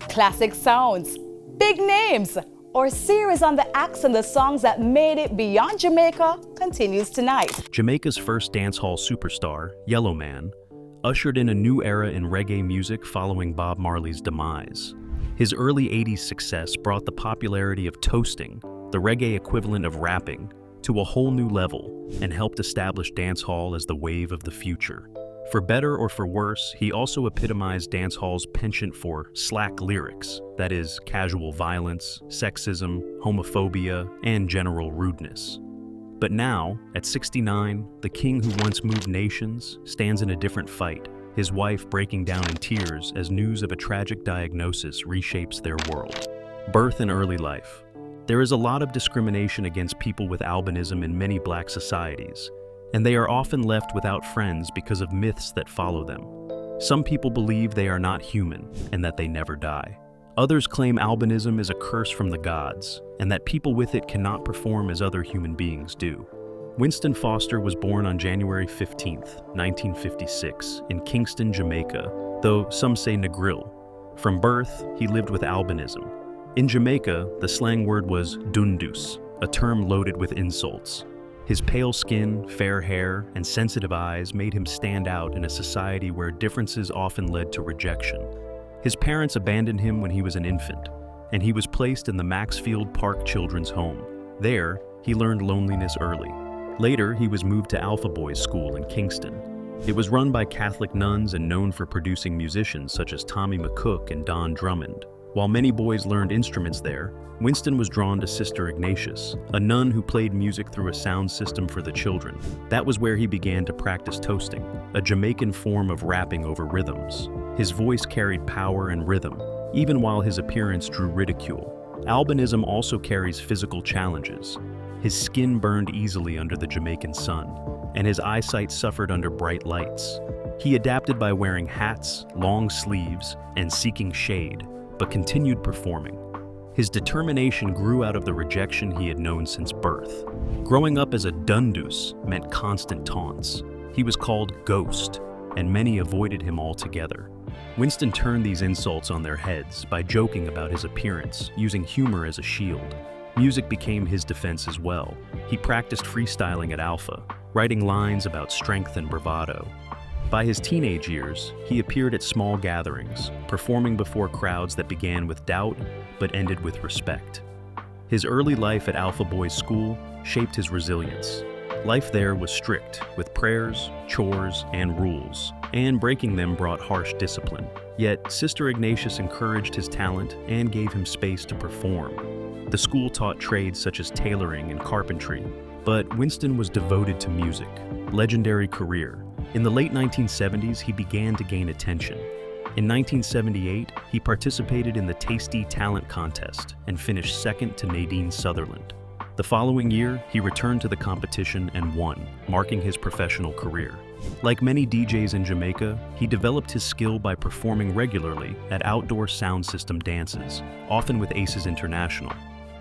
Classic sounds, big names, or series on the acts and the songs that made it beyond Jamaica continues tonight. Jamaica's first dancehall superstar, Yellowman, ushered in a new era in reggae music following Bob Marley's demise. His early 80s success brought the popularity of toasting, the reggae equivalent of rapping, to a whole new level and helped establish dancehall as the wave of the future. For better or for worse, he also epitomized dancehall's penchant for slack lyrics, that is, casual violence, sexism, homophobia, and general rudeness. But now, at 69, the king who once moved nations stands in a different fight, his wife breaking down in tears as news of a tragic diagnosis reshapes their world. Birth and early life. There is a lot of discrimination against people with albinism in many black societies, and they are often left without friends because of myths that follow them. Some people believe they are not human and that they never die. Others claim albinism is a curse from the gods and that people with it cannot perform as other human beings do. Winston Foster was born on January 15, 1956, in Kingston, Jamaica, though some say Negril. From birth, he lived with albinism. In Jamaica, the slang word was dundus, a term loaded with insults. His pale skin, fair hair, and sensitive eyes made him stand out in a society where differences often led to rejection. His parents abandoned him when he was an infant, and he was placed in the Maxfield Park Children's Home. There, he learned loneliness early. Later, he was moved to Alpha Boys School in Kingston. It was run by Catholic nuns and known for producing musicians such as Tommy McCook and Don Drummond. While many boys learned instruments there, Winston was drawn to Sister Ignatius, a nun who played music through a sound system for the children. That was where he began to practice toasting, a Jamaican form of rapping over rhythms. His voice carried power and rhythm, even while his appearance drew ridicule. Albinism also carries physical challenges. His skin burned easily under the Jamaican sun, and his eyesight suffered under bright lights. He adapted by wearing hats, long sleeves, and seeking shade, but continued performing. His determination grew out of the rejection he had known since birth. Growing up as a dundus meant constant taunts. He was called Ghost, and many avoided him altogether. Winston turned these insults on their heads by joking about his appearance, using humor as a shield. Music became his defense as well. He practiced freestyling at Alpha, writing lines about strength and bravado. By his teenage years, he appeared at small gatherings, performing before crowds that began with doubt but ended with respect. His early life at Alpha Boys School shaped his resilience. Life there was strict, with prayers, chores, and rules, and breaking them brought harsh discipline. Yet, Sister Ignatius encouraged his talent and gave him space to perform. The school taught trades such as tailoring and carpentry, but Winston was devoted to music. Legendary career. In the late 1970s, he began to gain attention. In 1978, he participated in the Tasty Talent Contest and finished second to Nadine Sutherland. The following year, he returned to the competition and won, marking his professional career. Like many DJs in Jamaica, he developed his skill by performing regularly at outdoor sound system dances, often with Aces International.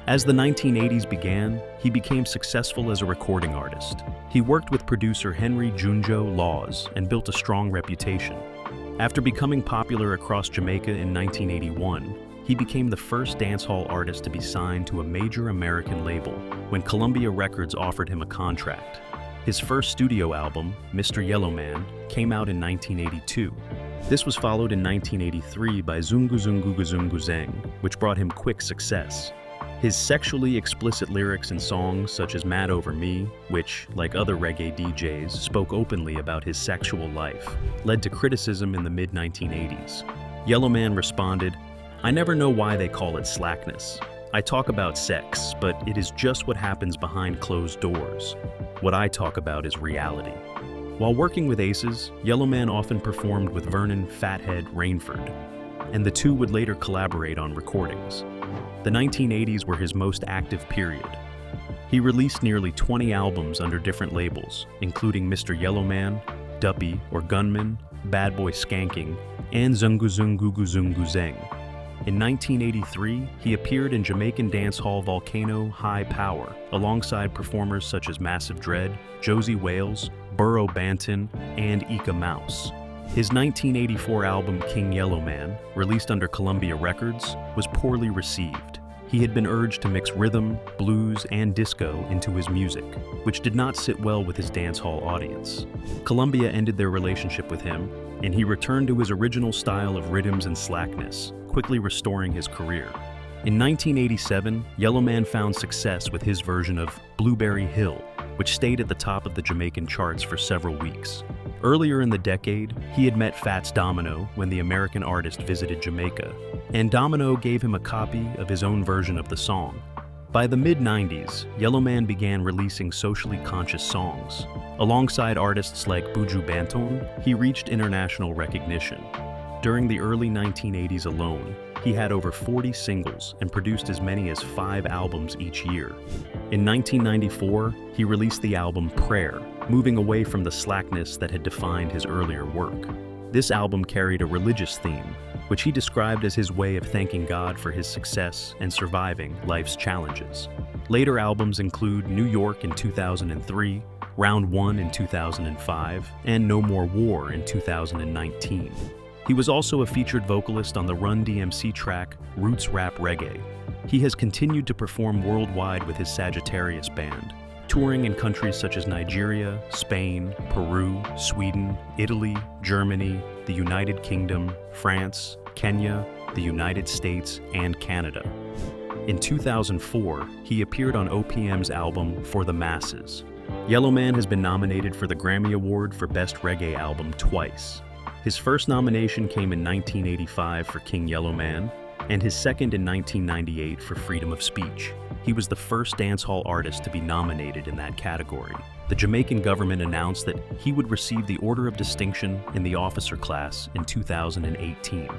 As the 1980s began, he became successful as a recording artist. He worked with producer Henry Junjo Laws and built a strong reputation. After becoming popular across Jamaica in 1981, he became the first dancehall artist to be signed to a major American label when Columbia Records offered him a contract. His first studio album, Mr. Yellowman, came out in 1982. This was followed in 1983 by Zungu Zungu Guzungu Zeng, which brought him quick success. His sexually explicit lyrics in songs such as Mad Over Me, which, like other reggae DJs, spoke openly about his sexual life, led to criticism in the mid-1980s. Yellowman responded, "I never know why they call it slackness. I talk about sex, but it is just what happens behind closed doors. What I talk about is reality." While working with Aces, Yellowman often performed with Vernon "Fathead" Rainford, and the two would later collaborate on recordings. The 1980s were his most active period. He released nearly 20 albums under different labels, including Mr. Yellowman, Duppy or Gunman, Bad Boy Skanking, and Zungu Zungu Guzungu Zeng. In 1983, he appeared in Jamaican dancehall Volcano High Power, alongside performers such as Massive Dread, Josie Wales, Burro Banton, and Ika Mouse. His 1984 album King Yellowman, released under Columbia Records, was poorly received. He had been urged to mix rhythm, blues, and disco into his music, which did not sit well with his dancehall audience. Columbia ended their relationship with him, and he returned to his original style of rhythms and slackness, quickly restoring his career. In 1987, Yellowman found success with his version of Blueberry Hill, which stayed at the top of the Jamaican charts for several weeks. Earlier in the decade, he had met Fats Domino when the American artist visited Jamaica, and Domino gave him a copy of his own version of the song. By the mid-90s, Yellowman began releasing socially conscious songs. Alongside artists like Buju Banton, he reached international recognition. During the early 1980s alone, he had over 40 singles and produced as many as 5 albums each year. In 1994, he released the album Prayer, moving away from the slackness that had defined his earlier work. This album carried a religious theme, which he described as his way of thanking God for his success and surviving life's challenges. Later albums include New York in 2003, Round 1 in 2005, and No More War in 2019. He was also a featured vocalist on the Run DMC track Roots Rap Reggae. He has continued to perform worldwide with his Sagittarius band, touring in countries such as Nigeria, Spain, Peru, Sweden, Italy, Germany, the United Kingdom, France, Kenya, the United States, and Canada. In 2004, he appeared on OPM's album For the Masses. Yellowman has been nominated for the Grammy Award for Best Reggae Album twice. His first nomination came in 1985 for King Yellowman, and his second in 1998 for Freedom of Speech. He was the first dancehall artist to be nominated in that category. The Jamaican government announced that he would receive the Order of Distinction in the officer class in 2018,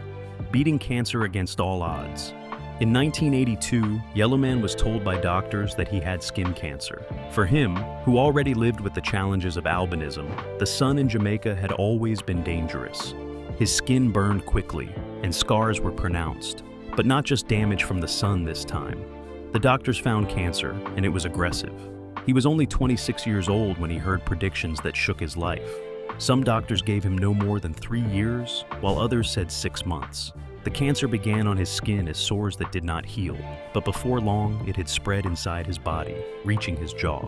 beating cancer against all odds. In 1982, Yellowman was told by doctors that he had skin cancer. For him, who already lived with the challenges of albinism, the sun in Jamaica had always been dangerous. His skin burned quickly, and scars were pronounced, but not just damage from the sun this time. The doctors found cancer, and it was aggressive. He was only 26 years old when he heard predictions that shook his life. Some doctors gave him no more than 3 years, while others said 6 months. The cancer began on his skin as sores that did not heal, but before long, it had spread inside his body, reaching his jaw.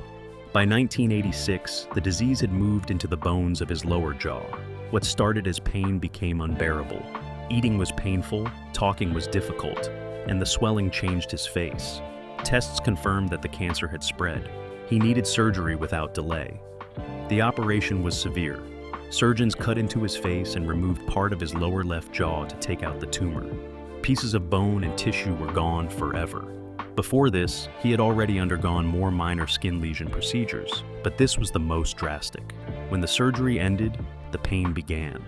By 1986, the disease had moved into the bones of his lower jaw. What started as pain became unbearable. Eating was painful, talking was difficult, and the swelling changed his face. Tests confirmed that the cancer had spread. He needed surgery without delay. The operation was severe. Surgeons cut into his face and removed part of his lower left jaw to take out the tumor. Pieces of bone and tissue were gone forever. Before this, he had already undergone more minor skin lesion procedures, but this was the most drastic. When the surgery ended, the pain began.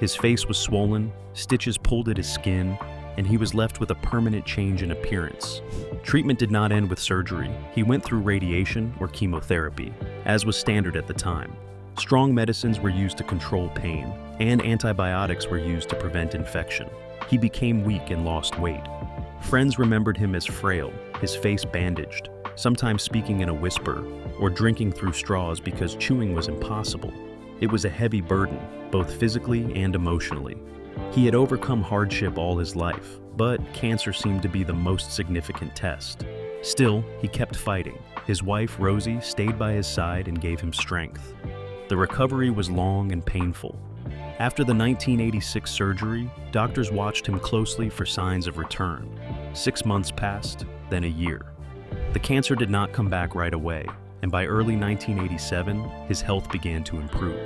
His face was swollen, stitches pulled at his skin, and he was left with a permanent change in appearance. Treatment did not end with surgery. He went through radiation or chemotherapy, as was standard at the time. Strong medicines were used to control pain, and antibiotics were used to prevent infection. He became weak and lost weight. Friends remembered him as frail, his face bandaged, sometimes speaking in a whisper, or drinking through straws because chewing was impossible. It was a heavy burden, both physically and emotionally. He had overcome hardship all his life, but cancer seemed to be the most significant test. Still, he kept fighting. His wife, Rosie, stayed by his side and gave him strength. The recovery was long and painful. After the 1986 surgery, doctors watched him closely for signs of return. 6 months passed, then a year. The cancer did not come back right away, and by early 1987, his health began to improve.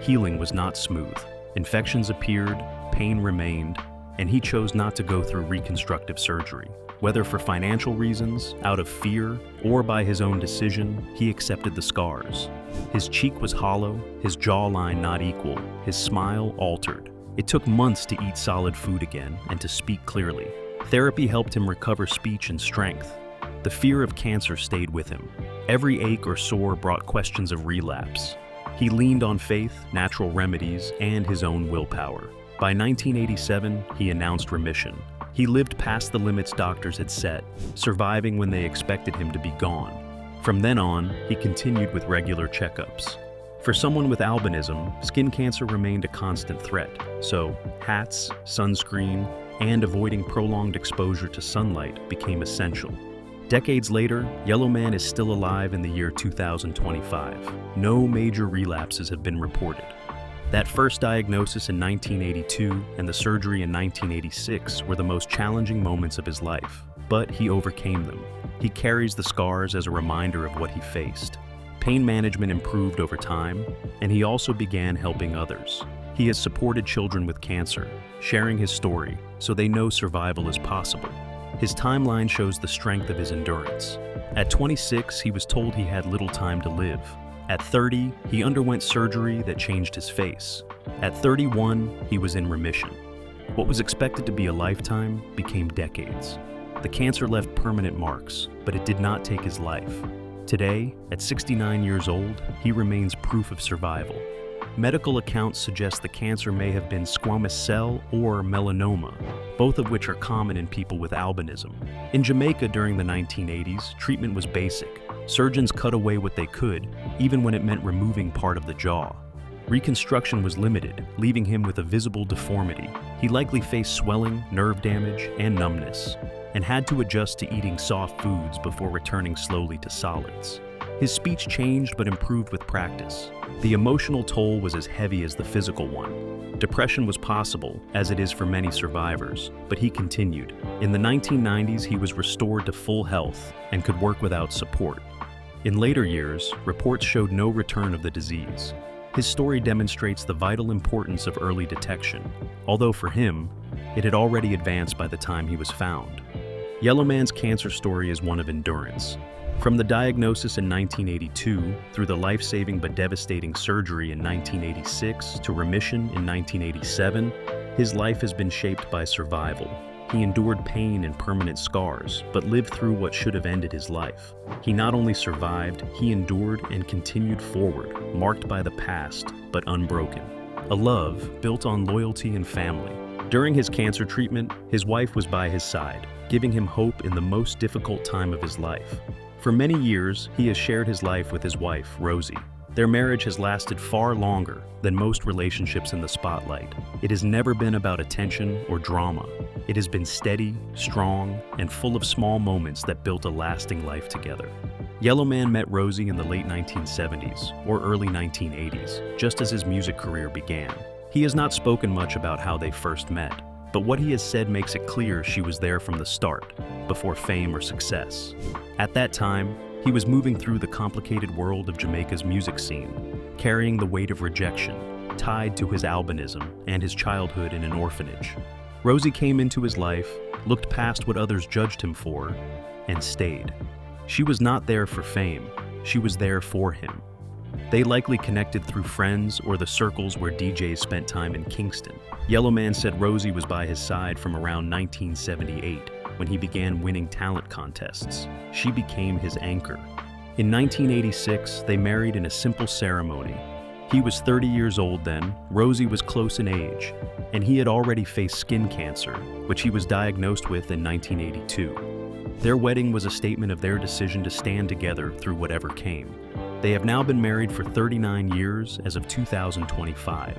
Healing was not smooth. Infections appeared, pain remained, and he chose not to go through reconstructive surgery. Whether for financial reasons, out of fear, or by his own decision, he accepted the scars. His cheek was hollow, his jawline not equal, his smile altered. It took months to eat solid food again and to speak clearly. Therapy helped him recover speech and strength. The fear of cancer stayed with him. Every ache or sore brought questions of relapse. He leaned on faith, natural remedies, and his own willpower. By 1987, he announced remission. He lived past the limits doctors had set, surviving when they expected him to be gone. From then on, he continued with regular checkups. For someone with albinism, skin cancer remained a constant threat, so hats, sunscreen, and avoiding prolonged exposure to sunlight became essential. Decades later, Yellowman is still alive in the year 2025. No major relapses have been reported. That first diagnosis in 1982 and the surgery in 1986 were the most challenging moments of his life, but he overcame them. He carries the scars as a reminder of what he faced. Pain management improved over time, and he also began helping others. He has supported children with cancer, sharing his story so they know survival is possible. His timeline shows the strength of his endurance. At 26, he was told he had little time to live. At 30, he underwent surgery that changed his face. At 31, he was in remission. What was expected to be a lifetime became decades. The cancer left permanent marks, but it did not take his life. Today, at 69 years old, he remains proof of survival. Medical accounts suggest the cancer may have been squamous cell or melanoma, both of which are common in people with albinism. In Jamaica during the 1980s, treatment was basic. Surgeons cut away what they could, even when it meant removing part of the jaw. Reconstruction was limited, leaving him with a visible deformity. He likely faced swelling, nerve damage, and numbness, and had to adjust to eating soft foods before returning slowly to solids. His speech changed but improved with practice. The emotional toll was as heavy as the physical one. Depression was possible, as it is for many survivors, but he continued. In the 1990s, he was restored to full health and could work without support. In later years, reports showed no return of the disease. His story demonstrates the vital importance of early detection, although for him, it had already advanced by the time he was found. Yellowman's cancer story is one of endurance. From the diagnosis in 1982 through the life-saving but devastating surgery in 1986 to remission in 1987, his life has been shaped by survival. He endured pain and permanent scars, but lived through what should have ended his life. He not only survived, he endured and continued forward, marked by the past, but unbroken. A love built on loyalty and family. During his cancer treatment, his wife was by his side, giving him hope in the most difficult time of his life. For many years, he has shared his life with his wife, Rosie. Their marriage has lasted far longer than most relationships in the spotlight. It has never been about attention or drama. It has been steady, strong, and full of small moments that built a lasting life together. Yellowman met Rosie in the late 1970s or early 1980s, just as his music career began. He has not spoken much about how they first met, but what he has said makes it clear she was there from the start, before fame or success. At that time, he was moving through the complicated world of Jamaica's music scene, carrying the weight of rejection, tied to his albinism and his childhood in an orphanage. Rosie came into his life, looked past what others judged him for, and stayed. She was not there for fame, she was there for him. They likely connected through friends or the circles where DJs spent time in Kingston. Yellowman said Rosie was by his side from around 1978, when he began winning talent contests. She became his anchor. In 1986, they married in a simple ceremony. He was 30 years old then, Rosie was close in age, and he had already faced skin cancer, which he was diagnosed with in 1982. Their wedding was a statement of their decision to stand together through whatever came. They have now been married for 39 years as of 2025.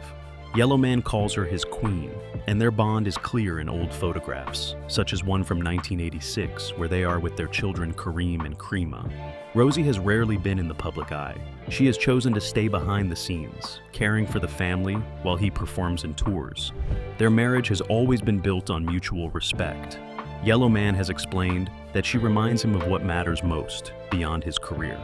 Yellowman calls her his queen, and their bond is clear in old photographs, such as one from 1986 where they are with their children Kareem and Krima. Rosie has rarely been in the public eye. She has chosen to stay behind the scenes, caring for the family while he performs and tours. Their marriage has always been built on mutual respect. Yellowman has explained that she reminds him of what matters most beyond his career.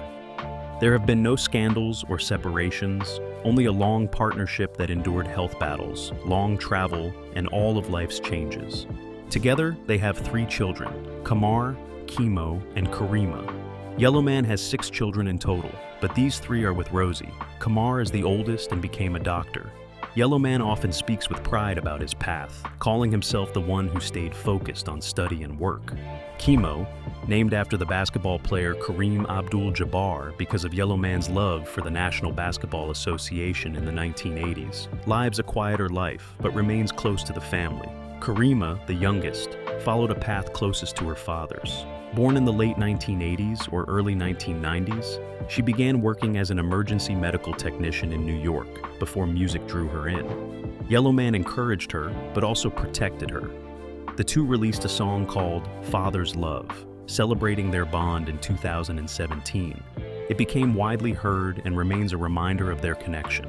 There have been no scandals or separations, only a long partnership that endured health battles, long travel, and all of life's changes. Together, they have 3 children, Kamar, Chemo, and Karima. Yellowman has 6 children in total, but these 3 are with Rosie. Kamar is the oldest and became a doctor. Yellowman often speaks with pride about his path, calling himself the one who stayed focused on study and work. Chemo, named after the basketball player Kareem Abdul-Jabbar because of Yellowman's love for the National Basketball Association in the 1980s, lives a quieter life but remains close to the family. Karima, the youngest, followed a path closest to her father's. Born in the late 1980s or early 1990s, she began working as an emergency medical technician in New York before music drew her in. Yellowman encouraged her, but also protected her. The two released a song called Father's Love, celebrating their bond in 2017. It became widely heard and remains a reminder of their connection.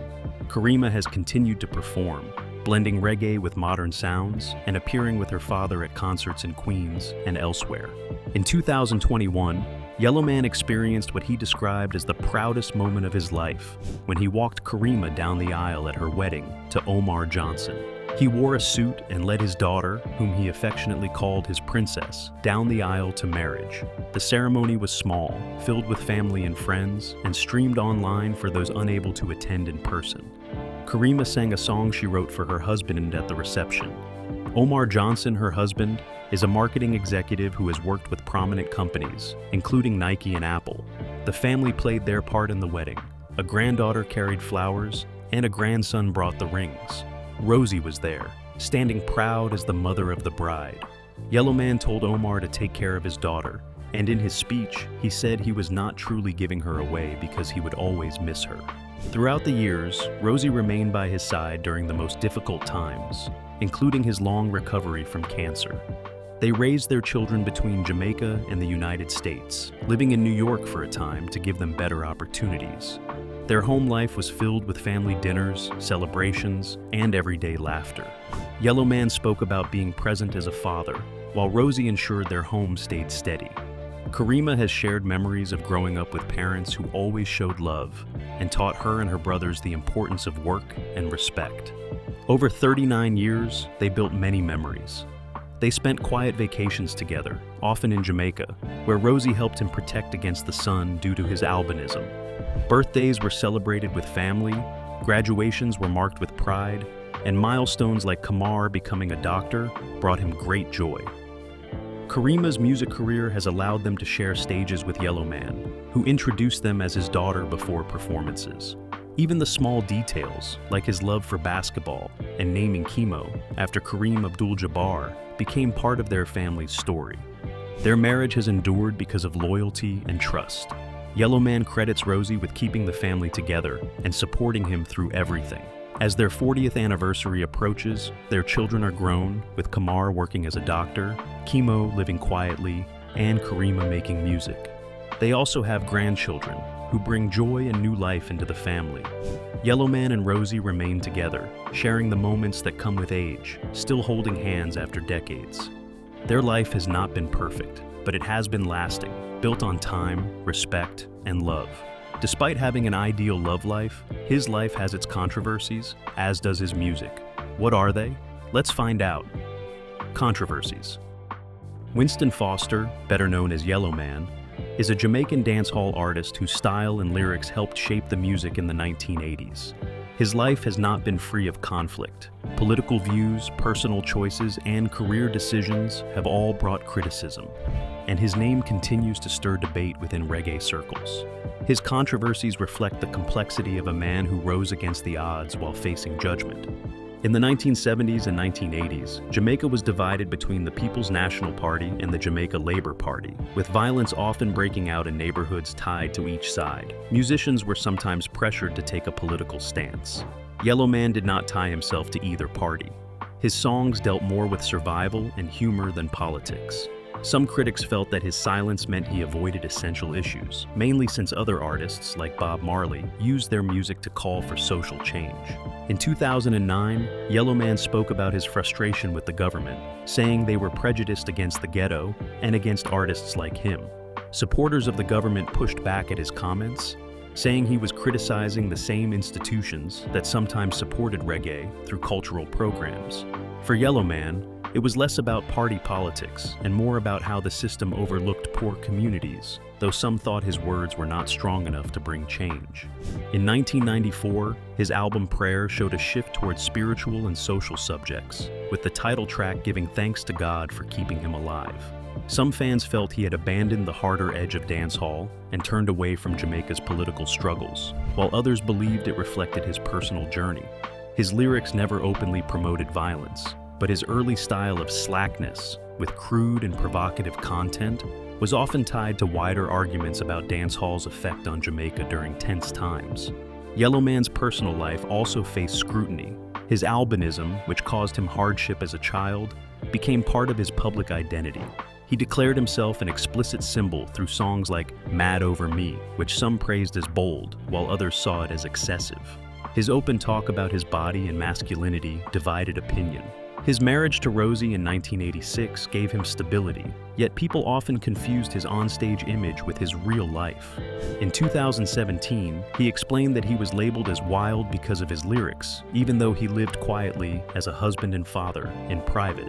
Karima has continued to perform, blending reggae with modern sounds and appearing with her father at concerts in Queens and elsewhere. In 2021, Yellowman experienced what he described as the proudest moment of his life when he walked Karima down the aisle at her wedding to Omar Johnson. He wore a suit and led his daughter, whom he affectionately called his princess, down the aisle to marriage. The ceremony was small, filled with family and friends, and streamed online for those unable to attend in person. Karima sang a song she wrote for her husband at the reception. Omar Johnson, her husband, is a marketing executive who has worked with prominent companies, including Nike and Apple. The family played their part in the wedding. A granddaughter carried flowers, and a grandson brought the rings. Rosie was there, standing proud as the mother of the bride. Yellowman told Omar to take care of his daughter, and in his speech, he said he was not truly giving her away because he would always miss her. Throughout the years, Rosie remained by his side during the most difficult times, including his long recovery from cancer. They raised their children between Jamaica and the United States, living in New York for a time to give them better opportunities. Their home life was filled with family dinners, celebrations, and everyday laughter. Yellowman spoke about being present as a father, while Rosie ensured their home stayed steady. Karima has shared memories of growing up with parents who always showed love and taught her and her brothers the importance of work and respect. Over 39 years, they built many memories. They spent quiet vacations together, often in Jamaica, where Rosie helped him protect against the sun due to his albinism. Birthdays were celebrated with family, graduations were marked with pride, and milestones like Kamar becoming a doctor brought him great joy. Karima's music career has allowed them to share stages with Yellowman, who introduced them as his daughter before performances. Even the small details, like his love for basketball and naming Chemo after Kareem Abdul-Jabbar, became part of their family's story. Their marriage has endured because of loyalty and trust. Yellowman credits Rosie with keeping the family together and supporting him through everything. As their 40th anniversary approaches, their children are grown, with Kamar working as a doctor, Chemo living quietly, and Karima making music. They also have grandchildren, who bring joy and new life into the family. Yellowman and Rosie remain together, sharing the moments that come with age, still holding hands after decades. Their life has not been perfect, but it has been lasting, built on time, respect, and love. Despite having an ideal love life, his life has its controversies, as does his music. What are they? Let's find out. Controversies. Winston Foster, better known as Yellowman, is a Jamaican dancehall artist whose style and lyrics helped shape the music in the 1980s. His life has not been free of conflict. Political views, personal choices, and career decisions have all brought criticism, and his name continues to stir debate within reggae circles. His controversies reflect the complexity of a man who rose against the odds while facing judgment. In the 1970s and 1980s, Jamaica was divided between the People's National Party and the Jamaica Labour Party, with violence often breaking out in neighborhoods tied to each side. Musicians were sometimes pressured to take a political stance. Yellowman did not tie himself to either party. His songs dealt more with survival and humor than politics. Some critics felt that his silence meant he avoided essential issues, mainly since other artists, like Bob Marley, used their music to call for social change. In 2009, Yellowman spoke about his frustration with the government, saying they were prejudiced against the ghetto and against artists like him. Supporters of the government pushed back at his comments, saying he was criticizing the same institutions that sometimes supported reggae through cultural programs. For Yellowman, it was less about party politics and more about how the system overlooked poor communities, though some thought his words were not strong enough to bring change. In 1994, his album Prayer showed a shift towards spiritual and social subjects, with the title track giving thanks to God for keeping him alive. Some fans felt he had abandoned the harder edge of dancehall and turned away from Jamaica's political struggles, while others believed it reflected his personal journey. His lyrics never openly promoted violence, but his early style of slackness with crude and provocative content, was often tied to wider arguments about dancehall's effect on Jamaica during tense times. Yellowman's personal life also faced scrutiny. His albinism, which caused him hardship as a child, became part of his public identity. He declared himself an explicit symbol through songs like Mad Over Me, which some praised as bold, while others saw it as excessive. His open talk about his body and masculinity divided opinion. His marriage to Rosie in 1986 gave him stability, yet people often confused his onstage image with his real life. In 2017, he explained that he was labeled as wild because of his lyrics, even though he lived quietly as a husband and father in private.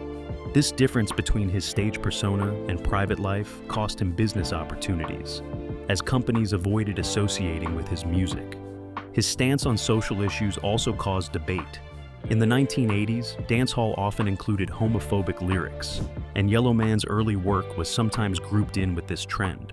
This difference between his stage persona and private life cost him business opportunities, as companies avoided associating with his music. His stance on social issues also caused debate. In the 1980s, dancehall often included homophobic lyrics, and Yellowman's early work was sometimes grouped in with this trend.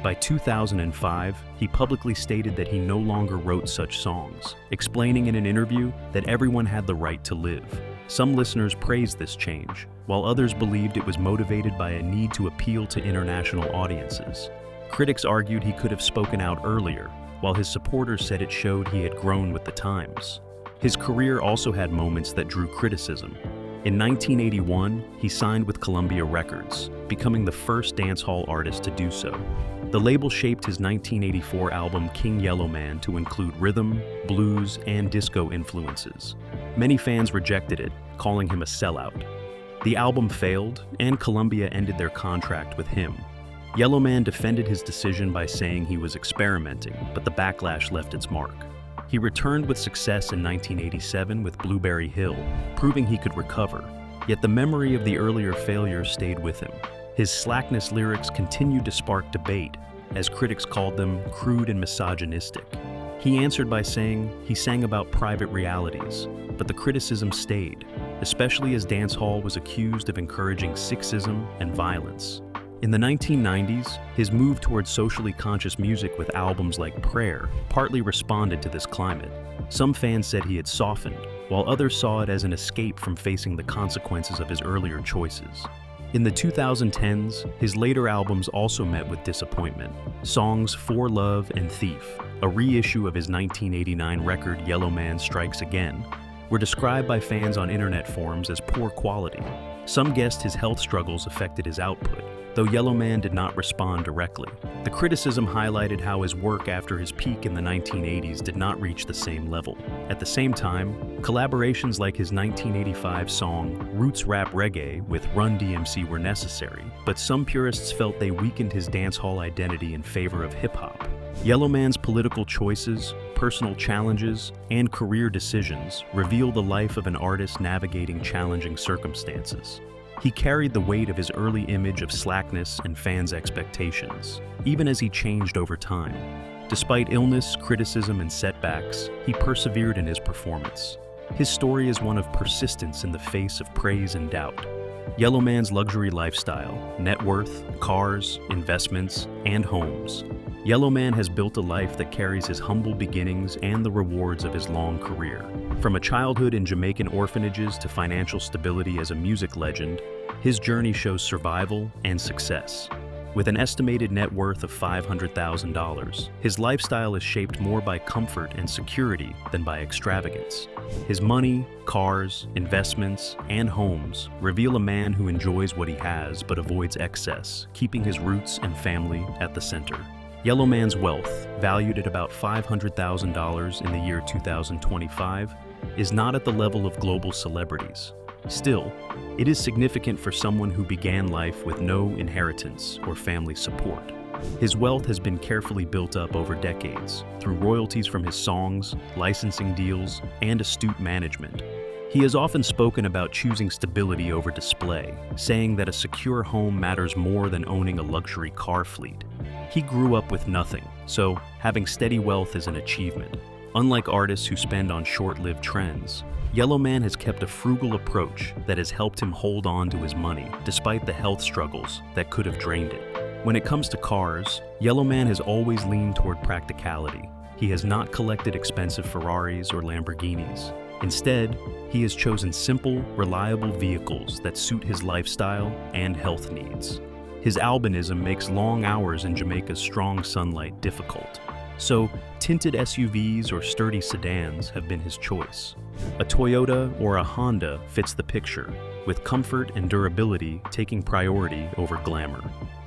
By 2005, he publicly stated that he no longer wrote such songs, explaining in an interview that everyone had the right to live. Some listeners praised this change, while others believed it was motivated by a need to appeal to international audiences. Critics argued he could have spoken out earlier, while his supporters said it showed he had grown with the times. His career also had moments that drew criticism. In 1981, he signed with Columbia Records, becoming the first dancehall artist to do so. The label shaped his 1984 album King Yellowman to include rhythm, blues, and disco influences. Many fans rejected it, calling him a sellout. The album failed, and Columbia ended their contract with him. Yellowman defended his decision by saying he was experimenting, but the backlash left its mark. He returned with success in 1987 with Blueberry Hill, proving he could recover, yet the memory of the earlier failures stayed with him. His slackness lyrics continued to spark debate, as critics called them crude and misogynistic. He answered by saying he sang about private realities, but the criticism stayed, especially as dancehall was accused of encouraging sexism and violence. In the 1990s, his move towards socially conscious music with albums like Prayer partly responded to this climate. Some fans said he had softened, while others saw it as an escape from facing the consequences of his earlier choices. In the 2010s, his later albums also met with disappointment. Songs For Love and Thief, a reissue of his 1989 record Yellowman Strikes Again, were described by fans on internet forums as poor quality. Some guessed his health struggles affected his output, though Yellowman did not respond directly. The criticism highlighted how his work after his peak in the 1980s did not reach the same level. At the same time, collaborations like his 1985 song Roots Rap Reggae with Run DMC were necessary, but some purists felt they weakened his dancehall identity in favor of hip-hop. Yellowman's political choices, personal challenges, and career decisions reveal the life of an artist navigating challenging circumstances. He carried the weight of his early image of slackness and fans' expectations, even as he changed over time. Despite illness, criticism, and setbacks, he persevered in his performance. His story is one of persistence in the face of praise and doubt. Yellowman's luxury lifestyle, net worth, cars, investments, and homes. Yellowman has built a life that carries his humble beginnings and the rewards of his long career. From a childhood in Jamaican orphanages to financial stability as a music legend, his journey shows survival and success. With an estimated net worth of $500,000, his lifestyle is shaped more by comfort and security than by extravagance. His money, cars, investments, and homes reveal a man who enjoys what he has but avoids excess, keeping his roots and family at the center. Yellowman's wealth, valued at about $500,000 in the year 2025, is not at the level of global celebrities. Still, it is significant for someone who began life with no inheritance or family support. His wealth has been carefully built up over decades through royalties from his songs, licensing deals, and astute management. He has often spoken about choosing stability over display, saying that a secure home matters more than owning a luxury car fleet. He grew up with nothing, so having steady wealth is an achievement. Unlike artists who spend on short-lived trends, Yellowman has kept a frugal approach that has helped him hold on to his money despite the health struggles that could have drained it. When it comes to cars, Yellowman has always leaned toward practicality. He has not collected expensive Ferraris or Lamborghinis. Instead, he has chosen simple, reliable vehicles that suit his lifestyle and health needs. His albinism makes long hours in Jamaica's strong sunlight difficult, so tinted SUVs or sturdy sedans have been his choice. A Toyota or a Honda fits the picture, with comfort and durability taking priority over glamour.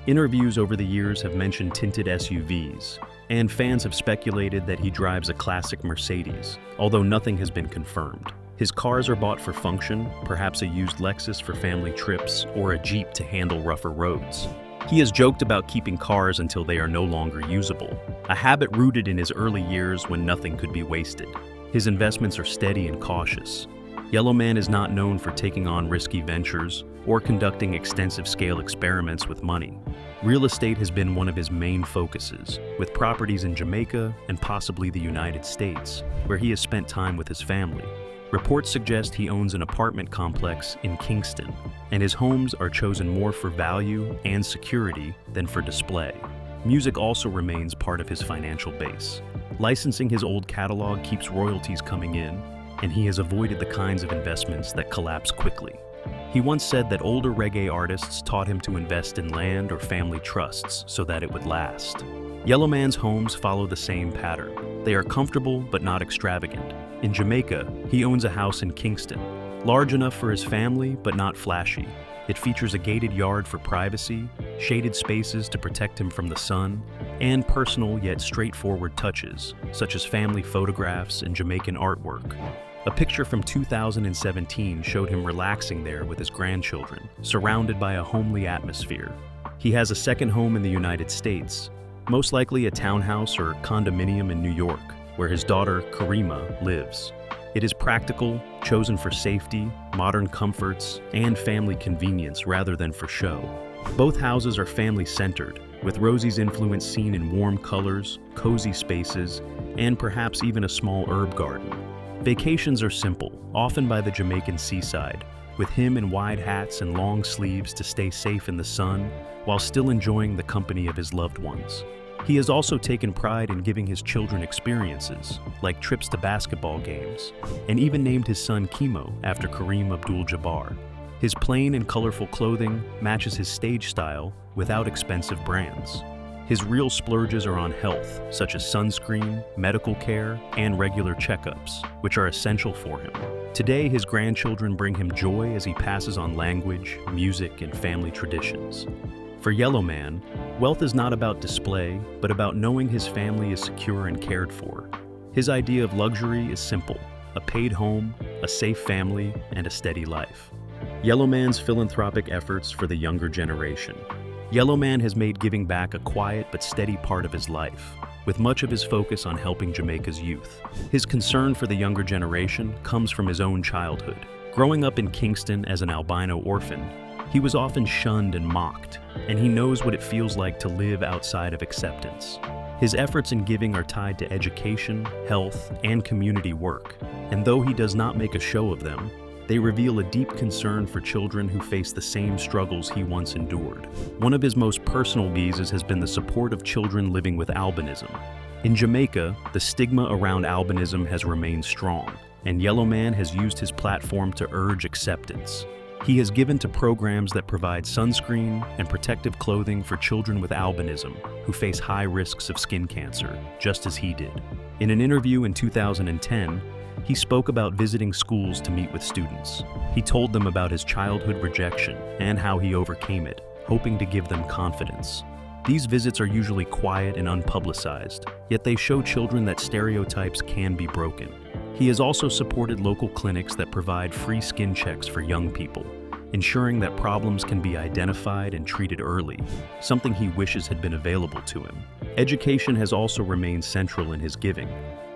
Interviews over the years have mentioned tinted SUVs, and fans have speculated that he drives a classic Mercedes, although nothing has been confirmed. His cars are bought for function, perhaps a used Lexus for family trips, or a Jeep to handle rougher roads. He has joked about keeping cars until they are no longer usable, a habit rooted in his early years when nothing could be wasted. His investments are steady and cautious. Yellowman is not known for taking on risky ventures or conducting extensive-scale experiments with money. Real estate has been one of his main focuses, with properties in Jamaica and possibly the United States, where he has spent time with his family. Reports suggest he owns an apartment complex in Kingston, and his homes are chosen more for value and security than for display. Music also remains part of his financial base. Licensing his old catalog keeps royalties coming in, and he has avoided the kinds of investments that collapse quickly. He once said that older reggae artists taught him to invest in land or family trusts so that it would last. Yellowman's homes follow the same pattern. They are comfortable but not extravagant. In Jamaica, he owns a house in Kingston, large enough for his family but not flashy. It features a gated yard for privacy, shaded spaces to protect him from the sun, and personal yet straightforward touches, such as family photographs and Jamaican artwork. A picture from 2017 showed him relaxing there with his grandchildren, surrounded by a homely atmosphere. He has a second home in the United States, most likely a townhouse or condominium in New York, where his daughter, Karima, lives. It is practical, chosen for safety, modern comforts, and family convenience rather than for show. Both houses are family-centered, with Rosie's influence seen in warm colors, cozy spaces, and perhaps even a small herb garden. Vacations are simple, often by the Jamaican seaside, with him in wide hats and long sleeves to stay safe in the sun while still enjoying the company of his loved ones. He has also taken pride in giving his children experiences, like trips to basketball games, and even named his son Kimo after Kareem Abdul-Jabbar. His plain and colorful clothing matches his stage style without expensive brands. His real splurges are on health, such as sunscreen, medical care, and regular checkups, which are essential for him. Today, his grandchildren bring him joy as he passes on language, music, and family traditions. For Yellowman, wealth is not about display, but about knowing his family is secure and cared for. His idea of luxury is simple: a paid home, a safe family, and a steady life. Yellowman's philanthropic efforts for the younger generation. Yellowman has made giving back a quiet but steady part of his life, with much of his focus on helping Jamaica's youth. His concern for the younger generation comes from his own childhood. Growing up in Kingston as an albino orphan, he was often shunned and mocked, and he knows what it feels like to live outside of acceptance. His efforts in giving are tied to education, health, and community work, and though he does not make a show of them, they reveal a deep concern for children who face the same struggles he once endured. One of his most personal visas has been the support of children living with albinism. In Jamaica, the stigma around albinism has remained strong, and Yellowman has used his platform to urge acceptance. He has given to programs that provide sunscreen and protective clothing for children with albinism who face high risks of skin cancer, just as he did. In an interview in 2010, he spoke about visiting schools to meet with students. He told them about his childhood rejection and how he overcame it, hoping to give them confidence. These visits are usually quiet and unpublicized, yet they show children that stereotypes can be broken. He has also supported local clinics that provide free skin checks for young people, ensuring that problems can be identified and treated early, something he wishes had been available to him. Education has also remained central in his giving.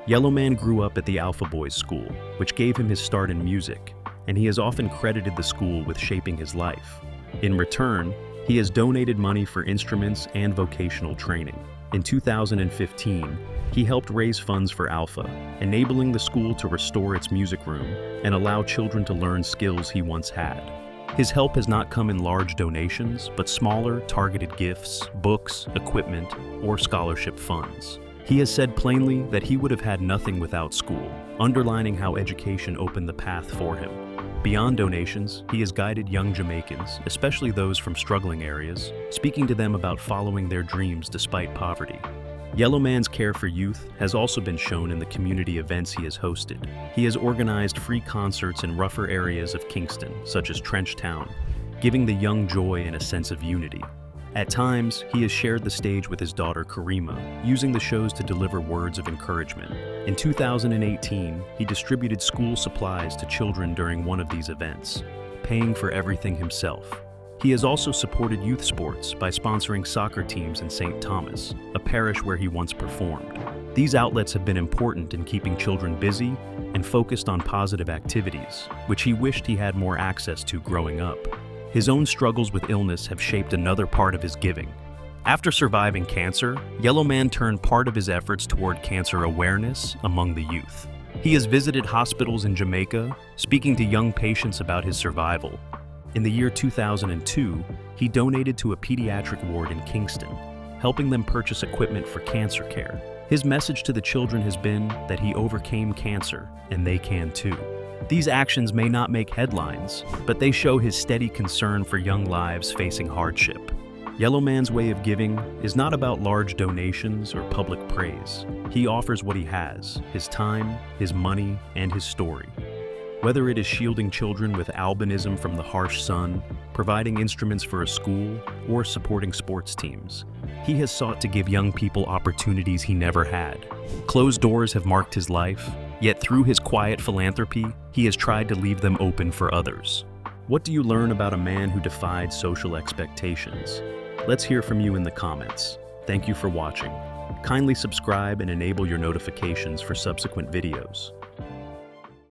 Yellowman grew up at the Alpha Boys School, which gave him his start in music, and he has often credited the school with shaping his life. In return, he has donated money for instruments and vocational training. In 2015, he helped raise funds for Alpha, enabling the school to restore its music room and allow children to learn skills he once had. His help has not come in large donations, but smaller, targeted gifts, books, equipment, or scholarship funds. He has said plainly that he would have had nothing without school, underlining how education opened the path for him. Beyond donations, he has guided young Jamaicans, especially those from struggling areas, speaking to them about following their dreams despite poverty. Yellowman's care for youth has also been shown in the community events he has hosted. He has organized free concerts in rougher areas of Kingston, such as Trench Town, giving the young joy and a sense of unity. At times, he has shared the stage with his daughter Karima, using the shows to deliver words of encouragement. In 2018, he distributed school supplies to children during one of these events, paying for everything himself. He has also supported youth sports by sponsoring soccer teams in St. Thomas, a parish where he once performed. These outlets have been important in keeping children busy and focused on positive activities, which he wished he had more access to growing up. His own struggles with illness have shaped another part of his giving. After surviving cancer, Yellowman turned part of his efforts toward cancer awareness among the youth. He has visited hospitals in Jamaica, speaking to young patients about his survival. In the year 2002, he donated to a pediatric ward in Kingston, helping them purchase equipment for cancer care. His message to the children has been that he overcame cancer, and they can too. These actions may not make headlines, but they show his steady concern for young lives facing hardship. Yellowman's way of giving is not about large donations or public praise. He offers what he has: his time, his money, and his story. Whether it is shielding children with albinism from the harsh sun, providing instruments for a school, or supporting sports teams, he has sought to give young people opportunities he never had. Closed doors have marked his life, yet through his quiet philanthropy, he has tried to leave them open for others. What do you learn about a man who defied social expectations? Let's hear from you in the comments. Thank you for watching. Kindly subscribe and enable your notifications for subsequent videos.